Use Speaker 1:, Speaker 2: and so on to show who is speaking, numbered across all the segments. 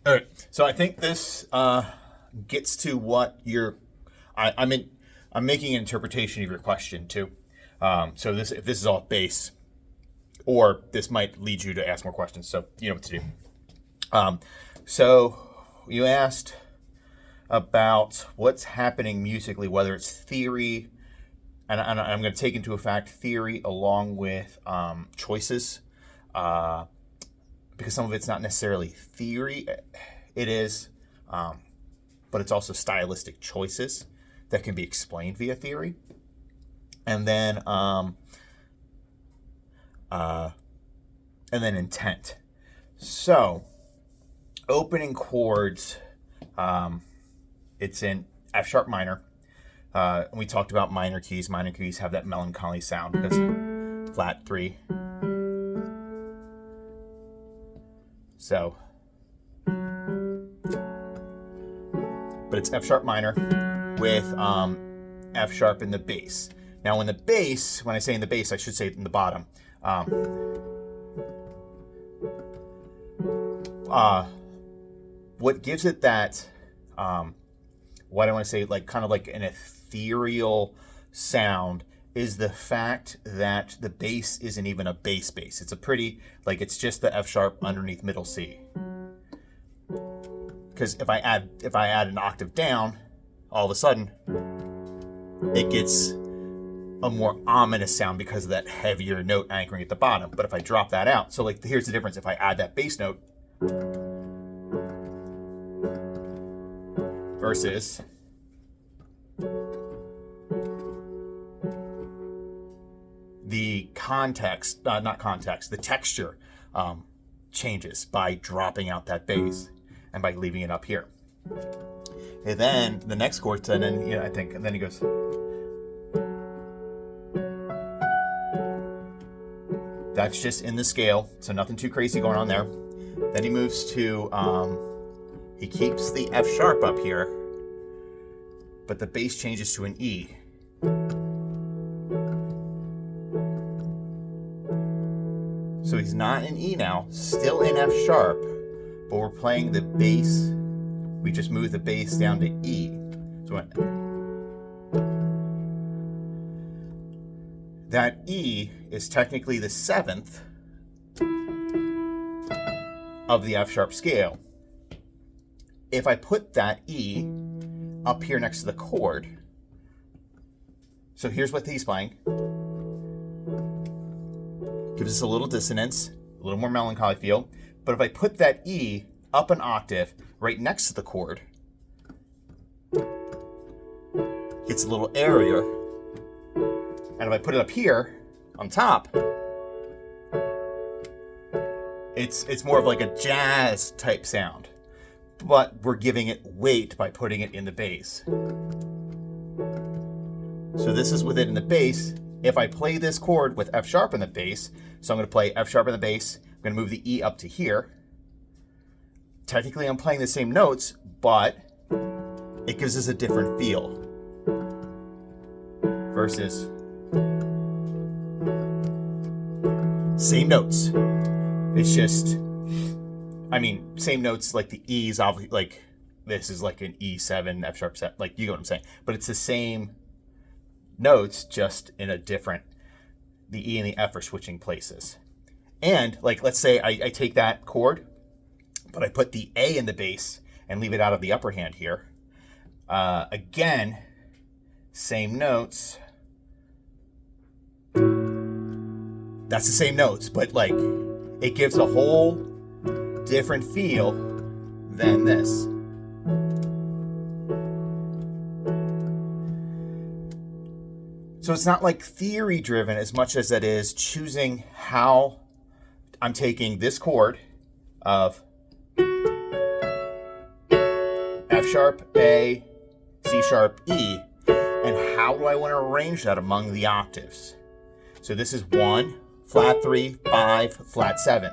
Speaker 1: All right. So I think this gets to what you're. I'm making an interpretation of your question too. So this, if this is off base, or this might lead you to ask more questions. So you know what to do. Um, so you asked about what's happening musically, whether it's theory, and I'm going to take into effect theory along with choices, uh, because some of it's not necessarily theory. It is, um, but it's also stylistic choices that can be explained via theory, and then uh, intent. So opening chords, um, it's in F sharp minor. And we talked about minor keys. Minor keys have that melancholy sound because flat three. So, but it's F sharp minor with F sharp in the bass. Now, in the bass, when I say in the bass, I should say in the bottom. What gives it that, what I want to say, like kind of like an ethereal sound, is the fact that the bass isn't even a bass. It's a pretty, like, it's just the F sharp underneath middle C. Because if I add an octave down, all of a sudden it gets a more ominous sound because of that heavier note anchoring at the bottom. But if I drop that out, so like here's the difference. If I add that bass note versus the context, not context, the texture changes by dropping out that bass and by leaving it up here. And then the next chord, and then I think, and then he goes. That's just in the scale, so nothing too crazy going on there. Then he moves to, he keeps the F sharp up here, but the bass changes to an E. So he's not in E now, still in F sharp, but we're playing the bass. We just moved the bass down to E. So that E is technically the seventh of the F sharp scale. If I put that E up here next to the chord, so here's what he's playing. Gives us a little dissonance, a little more melancholy feel. But if I put that E up an octave right next to the chord, it's a little airier. And if I put it up here on top, it's more of like a jazz type sound. But we're giving it weight by putting it in the bass. So this is with it in the bass. If I play this chord with F sharp in the bass, so I'm going to play F sharp in the bass, I'm going to move the E up to here. Technically I'm playing the same notes, but it gives us a different feel. Versus same notes. It's just, I mean, same notes, like the E's obviously, like this is like an E7, F sharp 7, like you know what I'm saying. But it's the same notes, just in a different, the E and the F are switching places. And like, let's say I take that chord, but I put the A in the bass and leave it out of the upper hand here. Again, same notes. That's the same notes, but like it gives a whole different feel than this. So it's not like theory driven as much as it is choosing how I'm taking this chord of F sharp, A, C sharp, E, and how do I want to arrange that among the octaves. So this is 1, flat 3, 5, flat 7.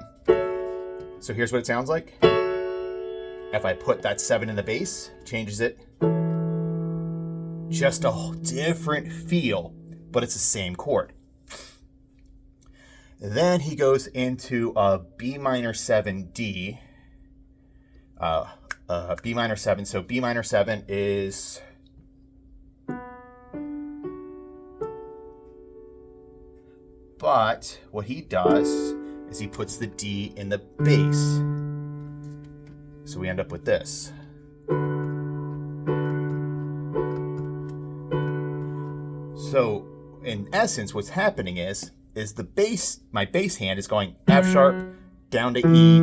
Speaker 1: So here's what it sounds like. If I put that 7 in the bass, changes it. Just a different feel, but it's the same chord. Then he goes into a B minor 7 D. B minor 7. So B minor 7 is... But what he does is he puts the D in the bass. So we end up with this. So in essence, what's happening is the bass, my bass hand is going F sharp, down to E,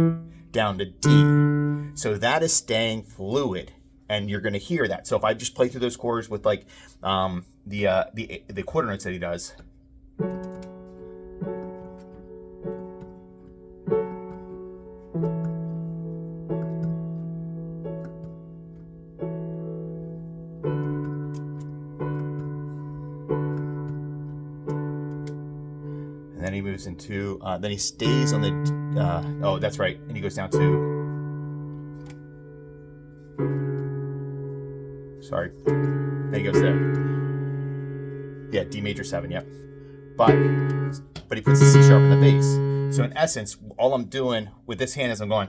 Speaker 1: down to D. So that is staying fluid, and you're going to hear that. So if I just play through those chords with like the quarter notes that he does. And then he moves into, then he stays on the, oh, that's right. And he goes down to, sorry. Then he goes there. Yeah, D major 7, yep. But he puts the C sharp in the bass. So in essence, all I'm doing with this hand is I'm going.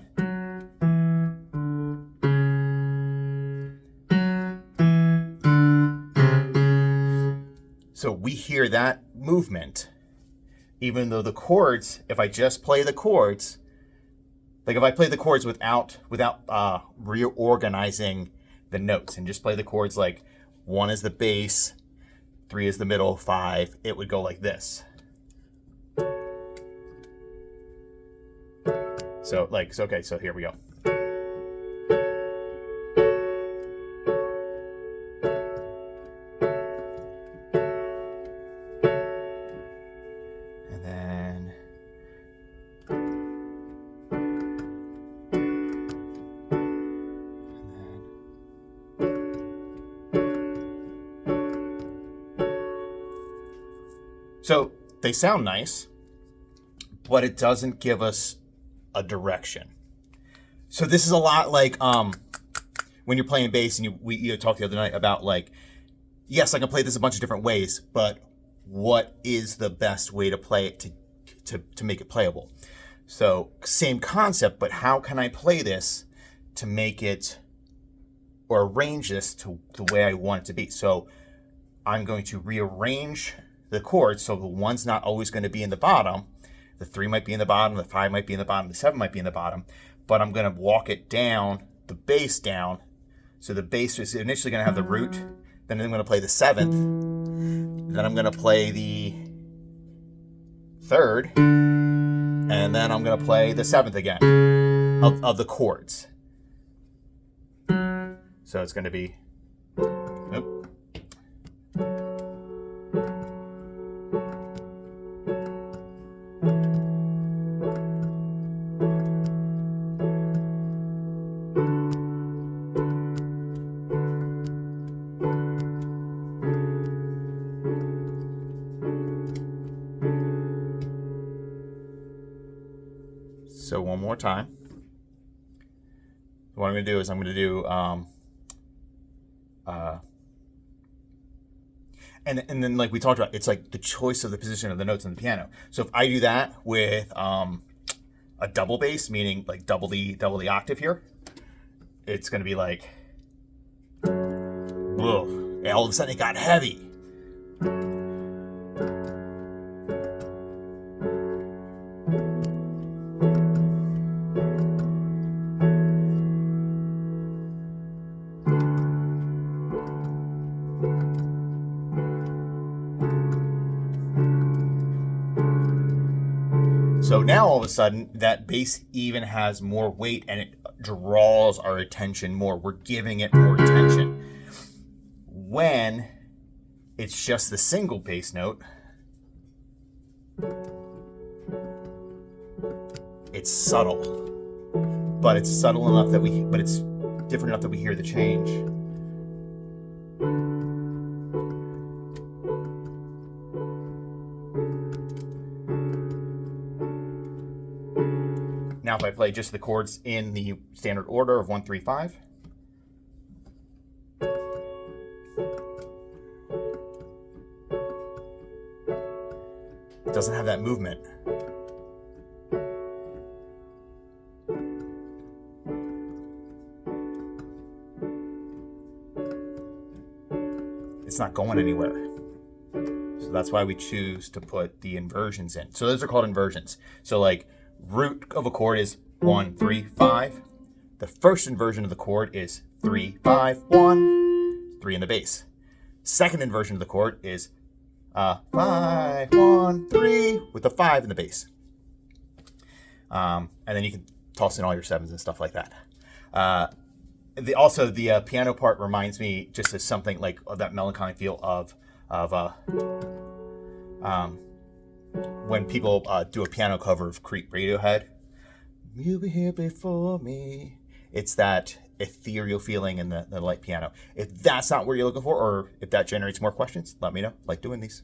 Speaker 1: So we hear that movement, even though the chords, if I just play the chords, like if I play the chords without reorganizing the notes and just play the chords like 1 is the bass, 3 is the middle, 5, it would go like this. So okay, so here we go. And then so they sound nice, but it doesn't give us a direction. So this is a lot like when you're playing bass, and you talked the other night about like, yes, I can play this a bunch of different ways, but what is the best way to play it to make it playable? So same concept, but how can I play this to make it, or arrange this to the way I want it to be? So I'm going to rearrange the chords so the 1's not always going to be in the bottom. The 3 might be in the bottom, the 5 might be in the bottom, the 7 might be in the bottom, but I'm going to walk it down, the bass down. So the bass is initially going to have the root, then I'm going to play the 7th, then I'm going to play the 3rd, and then I'm going to play the 7th again of the chords. So it's going to be, so one more time. What I'm going to do is I'm going to do, and then like we talked about, it's like the choice of the position of the notes on the piano. So if I do that with a double bass, meaning like double the octave here, it's going to be like, whoa, all of a sudden it got heavy. So now all of a sudden that bass even has more weight and it draws our attention more. We're giving it more attention. When it's just the single bass note, it's subtle, but it's subtle enough that it's different enough that we hear the change. Now if I play just the chords in the standard order of 1, 3, 5. It doesn't have that movement. it's not going anywhere. So that's why we choose to put the inversions in. So those are called inversions. So like root of a chord is 1, 3, 5. The first inversion of the chord is 3, 5, 1, 3 in the bass. Second inversion of the chord is 5, 1, 3 with a 5 in the bass. And then you can toss in all your 7s and stuff like that. Also, the piano part reminds me just as something like of that melancholy feel of when people do a piano cover of Creep Radiohead. You'll be here before me. It's that ethereal feeling in the light piano. If that's not what you're looking for, or if that generates more questions, let me know. Like doing these.